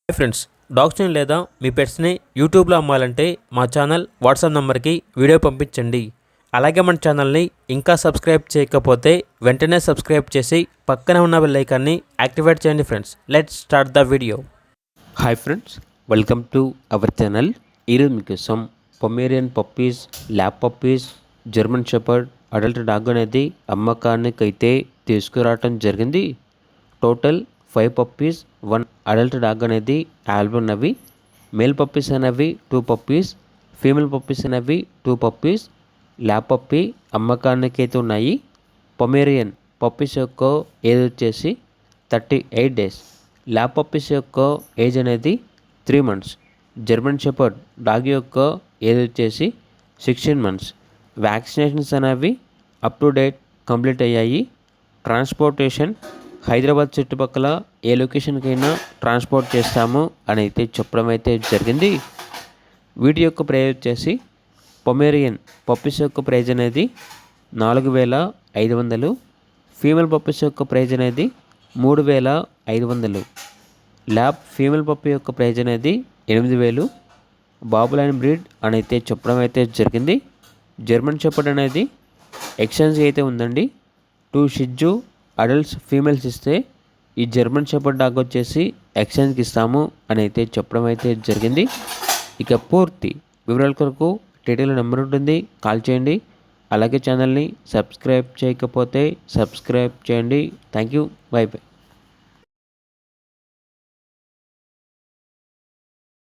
Hi friends, డాగ్స్ని లేదా మీ పెట్స్ని యూట్యూబ్లో అమ్మాలంటే మా ఛానల్ వాట్సాప్ నెంబర్కి వీడియో పంపించండి. అలాగే మన ఛానల్ని ఇంకా సబ్స్క్రైబ్ చేయకపోతే వెంటనే సబ్స్క్రైబ్ చేసి పక్కనే ఉన్న బెల్ ఐకాన్ని యాక్టివేట్ చేయండి. Friends, let's start the video. Hi friends, welcome to our channel. ఈరోజు మీకోసం Pomeranian puppies, lab puppies, German shepherd adult dog అనేది అమ్మకానికైతే తీసుకురావటం జరిగింది. టోటల్ 5 పప్పీస్, 1 అడల్ట్ డాగ్ అనేది అవైలబుల్ ఉన్నవి. మేల్ పప్పీస్ అనేవి 2 పప్పీస్, ఫీమేల్ పప్పీస్ అనేవి 2 పప్పీస్, ల్యాబ్ పప్పీ అమ్మకానికైతే ఉన్నాయి. పొమేరియన్ పప్పీస్ యొక్క ఏజ్ వచ్చేసి 38 డేస్, ల్యాబ్ పప్పీస్ యొక్క ఏజ్ అనేది 3 months, జర్మన్ షెపర్డ్ డాగ్ యొక్క ఏజ్ వచ్చేసి 16 months. వ్యాక్సినేషన్స్ అనేవి అప్ టు డేట్ కంప్లీట్ అయ్యాయి. ట్రాన్స్పోర్టేషన్ హైదరాబాద్ చుట్టుపక్కల ఏ లొకేషన్కైనా ట్రాన్స్పోర్ట్ చేస్తాము అని అయితే చెప్పడం అయితే జరిగింది. వీటి యొక్క ప్రైజ్ వచ్చేసి పొమేరియన్ పప్పీస్ యొక్క ప్రైజ్ అనేది 4,500, ఫీమేల్ పప్పీస్ యొక్క ప్రైజ్ అనేది 3,500, ల్యాబ్ ఫీమేల్ పప్పీ యొక్క ప్రైజ్ అనేది 8,000, బాబులైన్ బ్రీడ్ అని అయితే చెప్పడం అయితే జరిగింది. జర్మన్ షెపర్డ్ అనేది ఎక్స్చేంజ్ అయితే ఉందండి. 2 షిట్జు అడల్ట్స్ ఫీమేల్స్ ఇస్తే ఈ జర్మన్ షెపర్డ్ డాగ్ వచ్చేసి ఎక్స్చేంజ్కి ఇస్తాము అని అయితే చెప్పడం అయితే జరిగింది. ఇక పూర్తి వివరాల కొరకు డీటెయిల్ నెంబర్ ఉంటుంది, కాల్ చేయండి. అలాగే ఛానల్ని సబ్స్క్రైబ్ చేయకపోతే సబ్స్క్రైబ్ చేయండి. Thank you, by by.